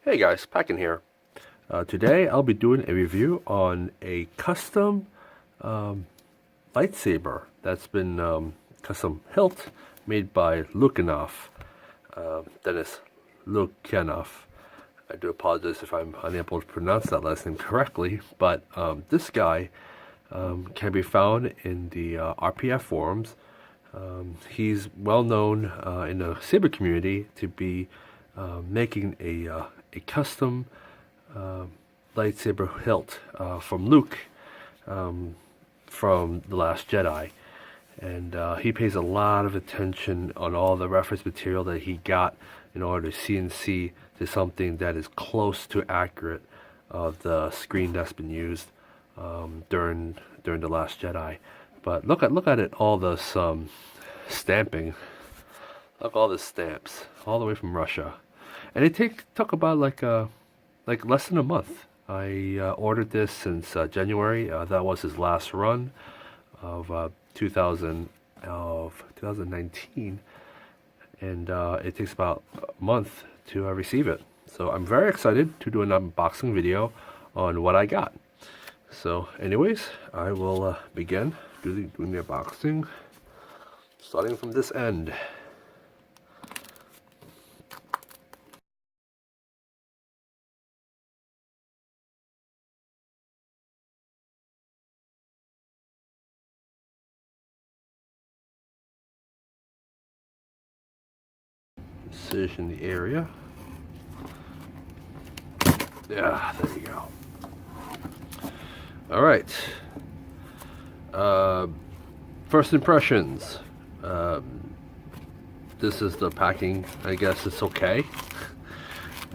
Hey guys, Packin here. Today I'll be doing a review on a custom lightsaber that's been custom hilt made by Lukyanov. Dennis Lukyanov. I do apologize if I'm unable to pronounce that last name correctly, but this guy can be found in the RPF forums. He's well known in the saber community to be making a custom lightsaber hilt from Luke from The Last Jedi. And he pays a lot of attention on all the reference material that he got in order to CNC to something that is close to accurate of the screen that's been used during The Last Jedi. But look at it, all this stamping. Look, all the stamps, all the way from Russia, and it took about like less than a month. I ordered this since January. That was his last run of 2019, and it takes about a month to receive it. So I'm very excited to do an unboxing video on what I got. So, anyways, I will begin doing the unboxing, starting from this end. Incision the area. Yeah, there you go. All right. First impressions. This is the packing. I guess it's okay.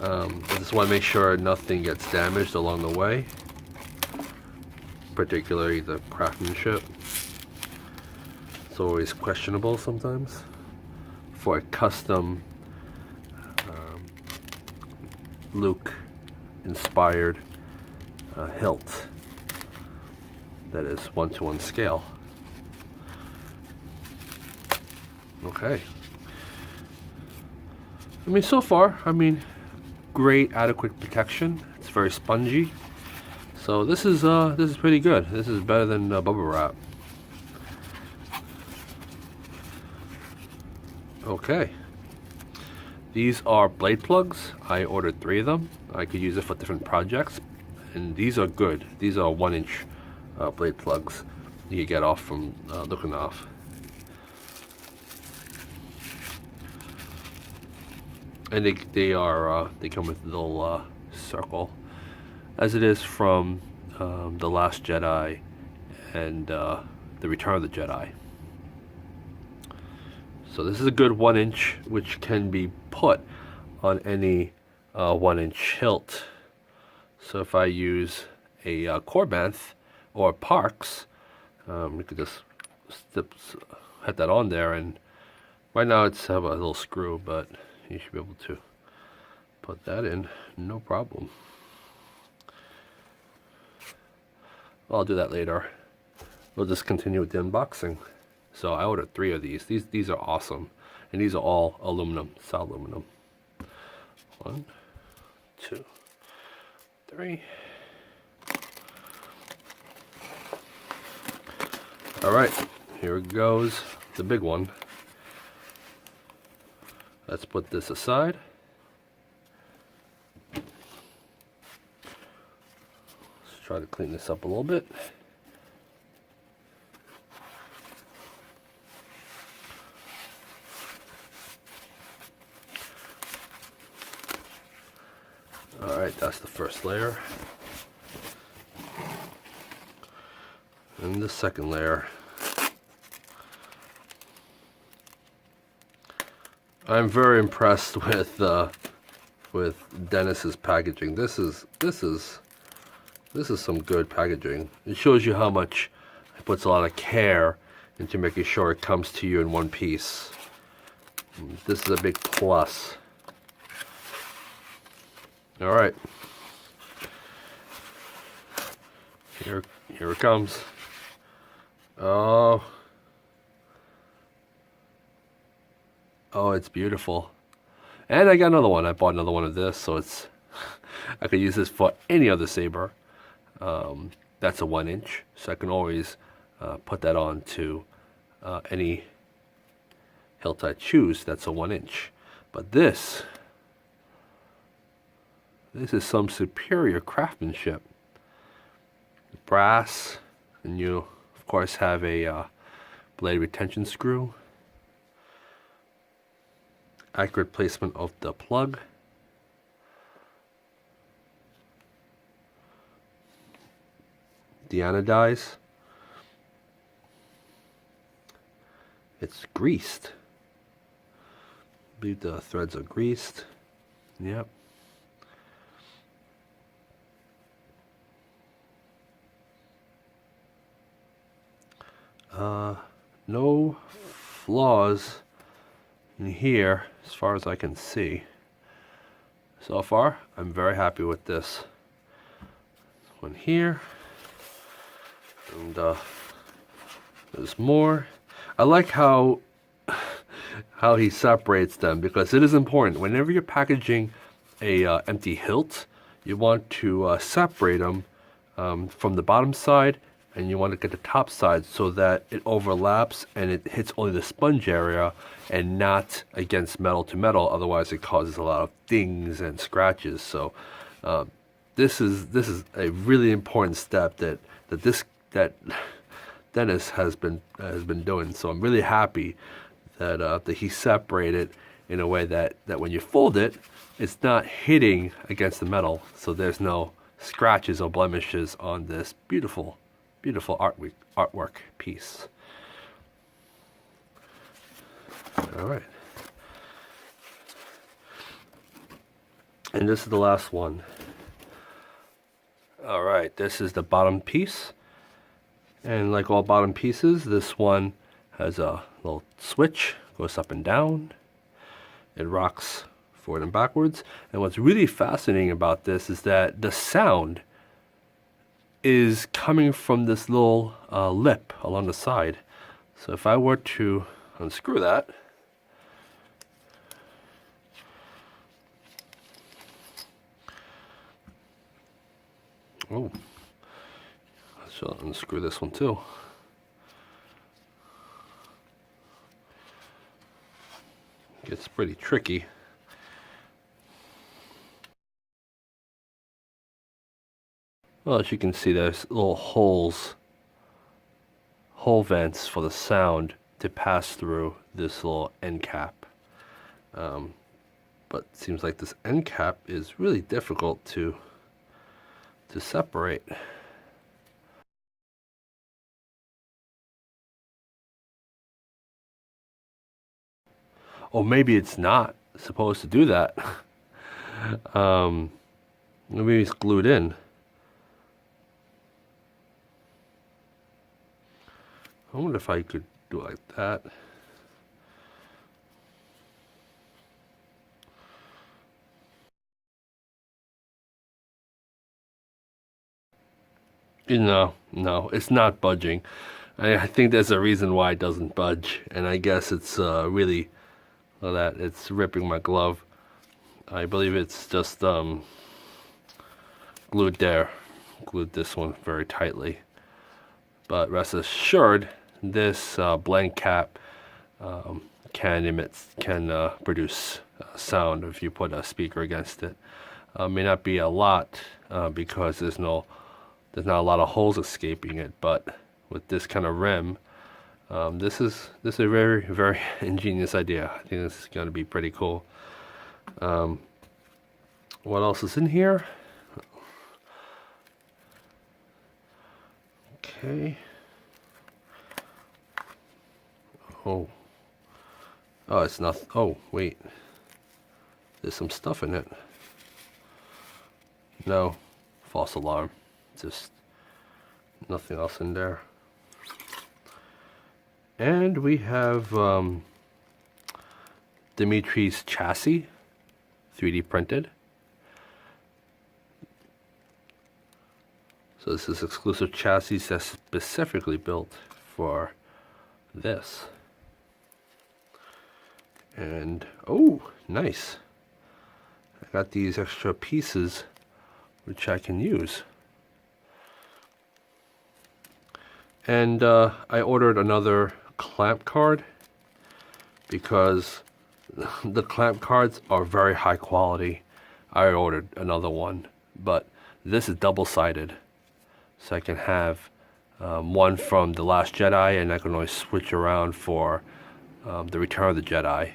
I just want to make sure nothing gets damaged along the way, particularly the craftsmanship. It's always questionable sometimes for a custom Luke inspired hilt that is 1-to-1 scale. Okay. I mean, so far, great adequate protection. It's very spongy. So this is pretty good. This is better than bubble wrap. Okay. These are blade plugs. I ordered 3 of them. I could use it for different projects, and these are good. These are 1-inch blade plugs you get off from Lukyanov. And they come with a little circle, as it is from The Last Jedi and The Return of the Jedi. So this is a good 1-inch, which can be put on any 1-inch hilt. So if I use a Korbanth or Parks, you could just hit that on there, and right now it's have a little screw, but you should be able to put that in, no problem. I'll do that later. We'll just continue with the unboxing. So I ordered 3 of these. These are awesome, and these are all aluminum, solid aluminum. 1, 2, 3. All right, here it goes, the big one. Let's put this aside. Let's try to clean this up a little bit. All right, that's the first layer. And the second layer. I'm very impressed with Dennis's packaging. This is some good packaging. It shows you how much he puts a lot of care into making sure it comes to you in one piece. This is a big plus. All right, here it comes. Oh, it's beautiful. And I got another one. I bought another one of this, so it's I could use this for any other saber. That's a 1-inch, so I can always put that on to any hilt I choose. That's a 1-inch. But this is some superior craftsmanship. Brass, and you of course have a blade retention screw. Accurate placement of the plug. Deanodize. It's greased. I believe the threads are greased. Yep. No flaws in here as far as I can see. So far, I'm very happy with this. One here, and there's more. I like how he separates them, because it is important whenever you're packaging a empty hilt, you want to separate them from the bottom side, and you want to get the top side so that it overlaps and it hits only the sponge area and not against metal to metal. Otherwise, it causes a lot of dings and scratches. So this is a really important step that Dennis has been doing. So I'm really happy that he separated in a way that when you fold it, it's not hitting against the metal. So there's no scratches or blemishes on this beautiful artwork piece. All right, and this is the last one. All right, this is the bottom piece, and like all bottom pieces, this one has a little switch, goes up and down. It rocks forward and backwards. And what's really fascinating about this is that the sound is coming from this little lip along the side. So if I were to unscrew that, oh, I shall unscrew this one too. Gets pretty tricky. Well, as you can see, there's little hole vents for the sound to pass through this little end cap. But it seems like this end cap is really difficult to separate. Or maybe it's not supposed to do that. Maybe it's glued in. I wonder if I could do it like that. No, it's not budging. I think there's a reason why it doesn't budge, and I guess it's really that it's ripping my glove. I believe it's just glued there, glued this one very tightly. But rest assured, this blend cap can produce sound if you put a speaker against it. May not be a lot because there's not a lot of holes escaping it, but with this kind of rim, this is a very, very ingenious idea. I think this is going to be pretty cool. What else is in here? Okay. Oh, it's not. Oh, wait. There's some stuff in it. No, false alarm. Just nothing else in there. And we have Dimitri's chassis, 3D printed. So this is exclusive chassis that's specifically built for this. And oh, nice. I got these extra pieces which I can use. And I ordered another clamp card because the clamp cards are very high quality. I ordered another one, but this is double-sided, so I can have one from The Last Jedi, and I can always switch around for the Return of the Jedi.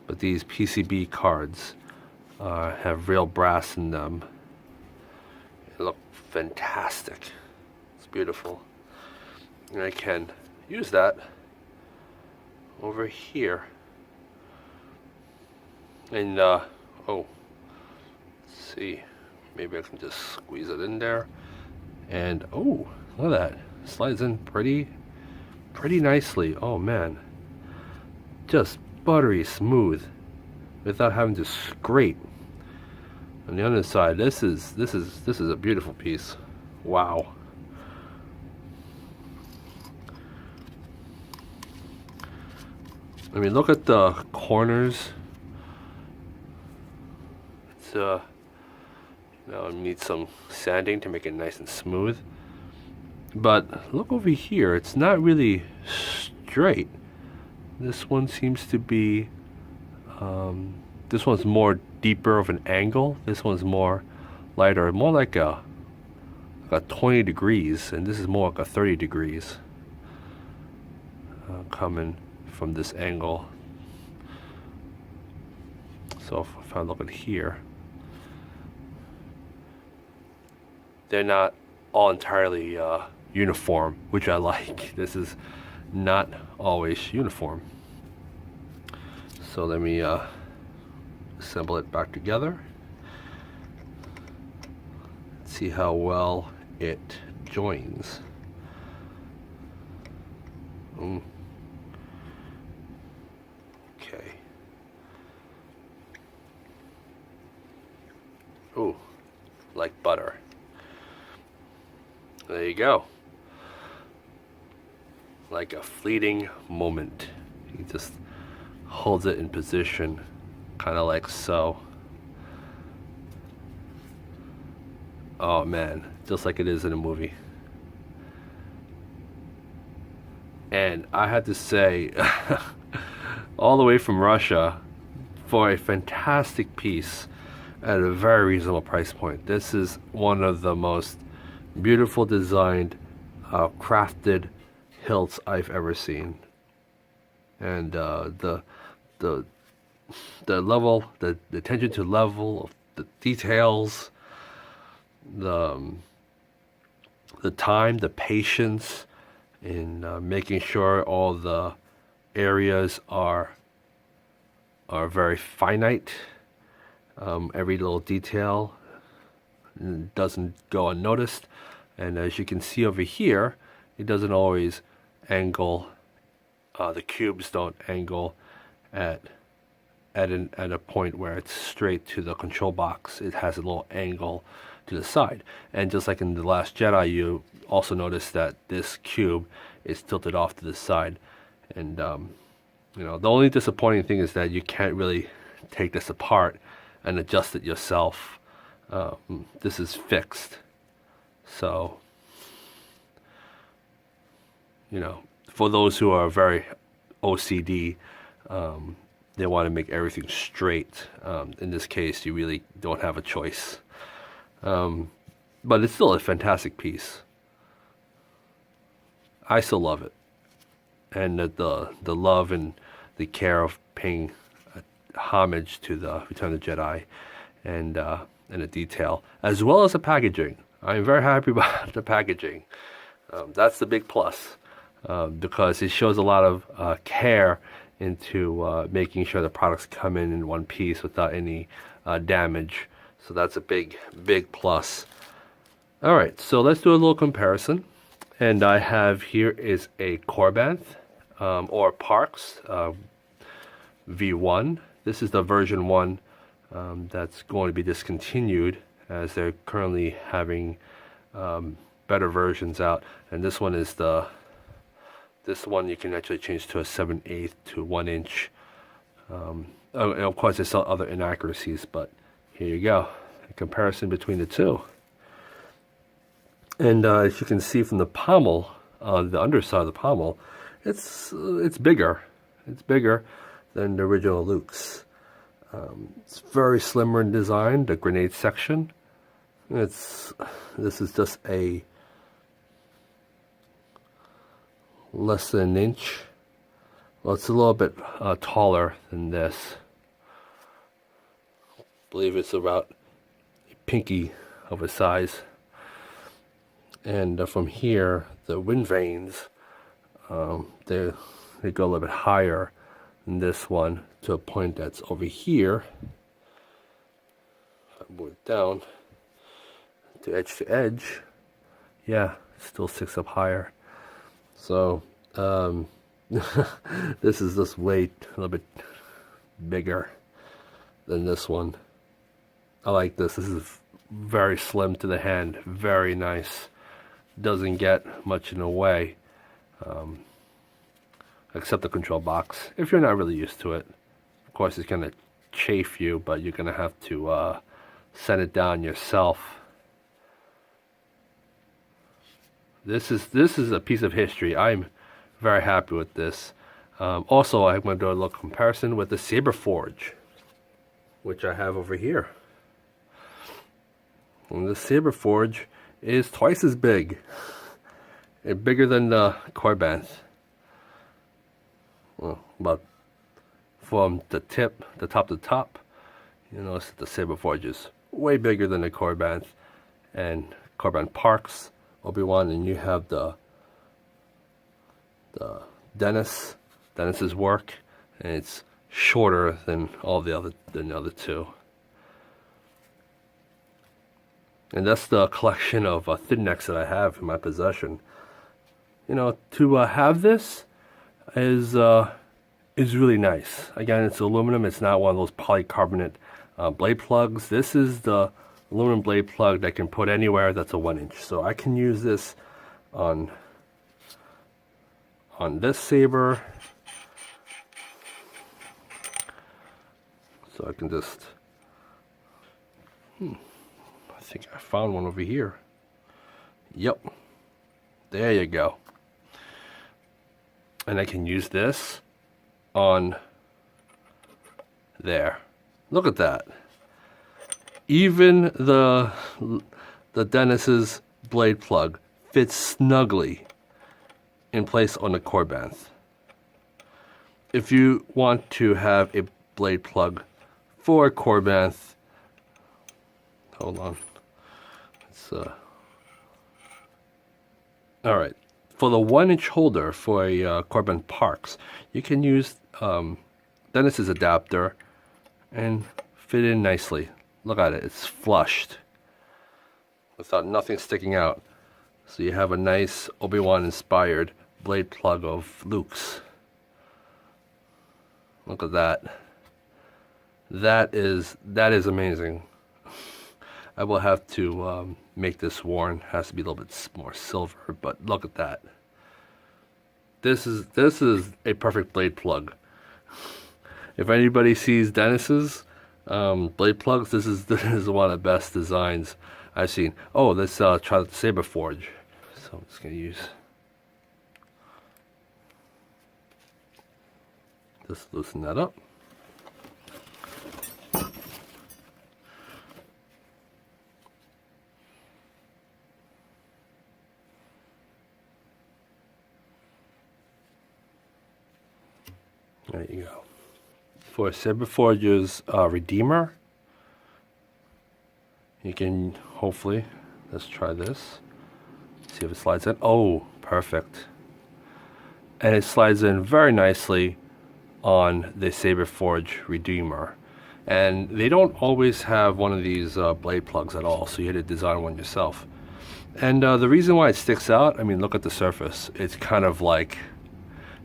But these PCB cards have real brass in them. They look fantastic. It's beautiful. And I can use that over here. And oh, let's see, maybe I can just squeeze it in there. And oh, look at that, slides in pretty nicely. Oh man, just buttery smooth without having to scrape. On the other side, this is a beautiful piece. Wow. I mean, look at the corners. It's you know, it needs some sanding to make it nice and smooth. But look over here, it's not really straight. This one seems to be this one's more deeper of an angle. This one's more lighter, more like a 20 degrees, and this is more like a 30 degrees coming from this angle. So if I look at here, they're not all entirely uniform, which I like. This is not always uniform. So let me assemble it back together. See how well it joins. Okay. Ooh, like butter. There you go. Like a fleeting moment. He just holds it in position, kind of like so. Oh man, just like it is in a movie. And I had to say, all the way from Russia, for a fantastic piece at a very reasonable price point. This is one of the most beautiful designed, crafted hilts I've ever seen. And the level, the attention to level of the details, the time, the patience in making sure all the areas are very finite. Every little detail doesn't go unnoticed, and as you can see over here, it doesn't always angle. The cubes don't angle at a point where it's straight to the control box. It has a little angle to the side, and just like in The Last Jedi, you also notice that this cube is tilted off to the side. And you know, the only disappointing thing is that you can't really take this apart and adjust it yourself. This is fixed, so you know, for those who are very OCD, they want to make everything straight. In this case, you really don't have a choice. But it's still a fantastic piece. I still love it, and the love and the care of paying homage to the Return of the Jedi, and the detail, as well as the packaging. I'm very happy about the packaging. That's the big plus, because it shows a lot of care into making sure the products come in one piece without any damage. So that's a big plus. All right, so let's do a little comparison. And I have here is a Korbanth or Parks V1. This is the version 1 that's going to be discontinued, as they're currently having better versions out. And this one is this one you can actually change to a 7/8 to 1 inch of course, there's some other inaccuracies, but here you go. A comparison between the two. And as you can see from the pommel, the underside of the pommel, it's bigger. It's bigger than the original Luke's. It's very slimmer in design. The grenade section, this is just a less than an inch. Well, it's a little bit taller than this. I believe it's about a pinky of a size. And from here, the wind vanes, they go a little bit higher than this one to a point that's over here. If I move it down to edge, yeah, still 6 up higher. So this is just way a little bit bigger than this one. I like this. This is very slim to the hand, very nice. Doesn't get much in the way, except the control box. If you're not really used to it, of course it's gonna chafe you, but you're gonna have to set it down yourself. This is a piece of history. I'm very happy with this. Also, I'm going to do a little comparison with the Saberforge, which I have over here. And the Saberforge is twice as big. It's bigger than the Korbanth. Well, about from the top to top, you notice that the Saberforge is way bigger than the Korbanth. And Korbanth parks Obi Wan, and you have the Dennis's work, and it's shorter than all the other two. And that's the collection of thin necks that I have in my possession. You know, to have this is really nice. Again, it's aluminum. It's not one of those polycarbonate blade plugs. This is the aluminum blade plug that can put anywhere that's a 1-inch. So I can use this on this saber. So I can just I think I found one over here. Yep. There you go. And I can use this on there. Look at that. Even the Dennis's blade plug fits snugly in place on the Korbanth. If you want to have a blade plug for Korbanth, hold on. It's all right. For the 1-inch holder for a Korbanth Parks, you can use Dennis's adapter and fit in nicely. Look at it, it's flushed without nothing sticking out. So you have a nice Obi Wan inspired blade plug of Luke's. Look at that. That is amazing. I will have to make this worn. Has to be a little bit more silver, but look at that. This is a perfect blade plug. If anybody sees Dennis's blade plugs, this is one of the best designs I've seen. Oh, let's try the Saberforge. So I'm just gonna just loosen that up. There you go. For Saberforge's Redeemer, you can hopefully, let's try this. See if it slides in. Oh, perfect. And it slides in very nicely on the Saberforge Redeemer. And they don't always have one of these blade plugs at all, so you had to design one yourself. And the reason why it sticks out, I mean, look at the surface. It's kind of like,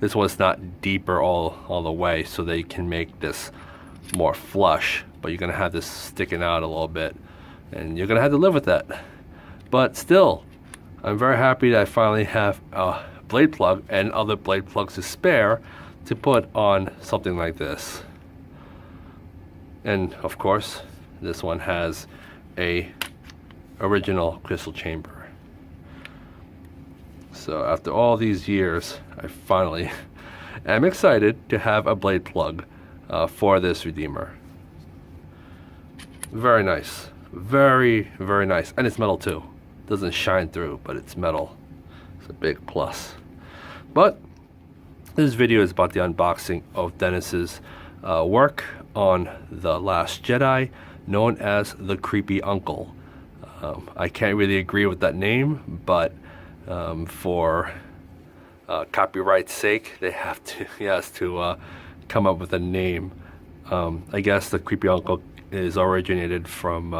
this one's not deeper all the way, so they can make this more flush, but you're gonna have this sticking out a little bit, and you're gonna have to live with that. But still, I'm very happy that I finally have a blade plug and other blade plugs to spare to put on something like this. And of course, this one has a original crystal chamber. So after all these years, I finally am excited to have a blade plug for this Redeemer. Very nice. Very, very nice. And it's metal too. Doesn't shine through, but it's metal. It's a big plus. But this video is about the unboxing of Dennis's work on The Last Jedi, known as the Creepy Uncle. I can't really agree with that name, but for copyright's sake, he has to come up with a name. I guess the Creepy Uncle is originated from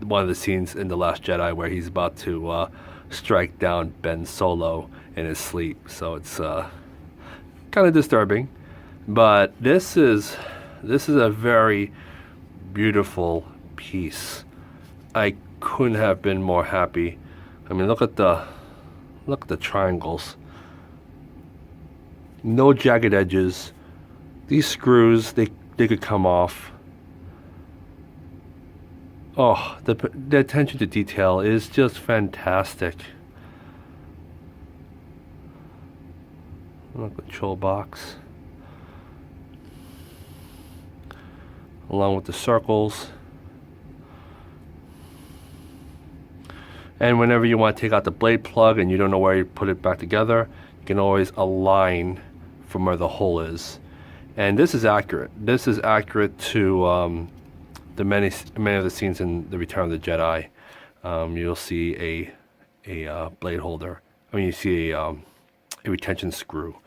one of the scenes in The Last Jedi where he's about to strike down Ben Solo in his sleep. So it's kind of disturbing, but this is a very beautiful piece. I couldn't have been more happy. I mean, look at the triangles. No jagged edges. These screws, they could come off. Oh, the attention to detail is just fantastic. Look, control box. Along with the circles. And whenever you want to take out the blade plug and you don't know where you put it back together, you can always align from where the hole is. And this is accurate. This is accurate to the many of the scenes in The Return of the Jedi. You'll see a blade holder. I mean, you see a retention screw.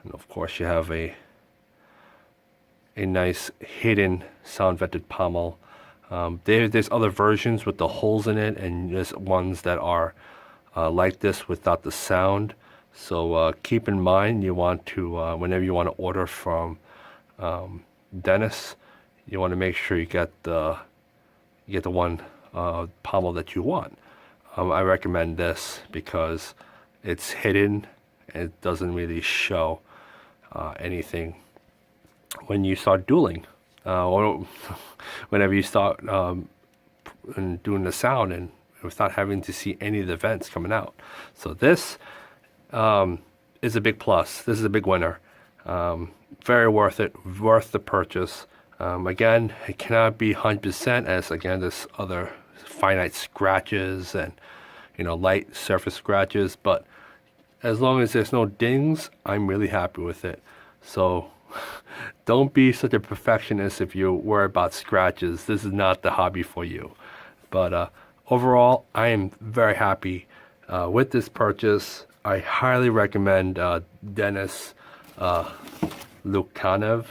And of course, you have a nice hidden sound vented pommel. There's other versions with the holes in it, and there's ones that are like this without the sound. So keep in mind, you want to whenever you want to order from Dennis, you want to make sure you get the one pommel that you want. I recommend this because it's hidden and it doesn't really show anything when you start dueling, or whenever you start doing the sound, and without having to see any of the vents coming out. So this is a big plus. This is a big winner. Very worth it. Worth the purchase. Again, it cannot be 100%, as again there's other finite scratches and light surface scratches, but as long as there's no dings, I'm really happy with it. So don't be such a perfectionist if you worry about scratches. This is not the hobby for you. But overall, I am very happy with this purchase. I highly recommend Dennis Lukyanov.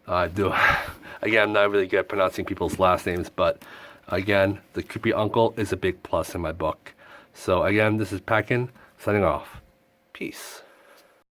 Again, I'm not really good at pronouncing people's last names, but again, the Creepy Uncle is a big plus in my book. So again, this is Packin, signing off. Peace.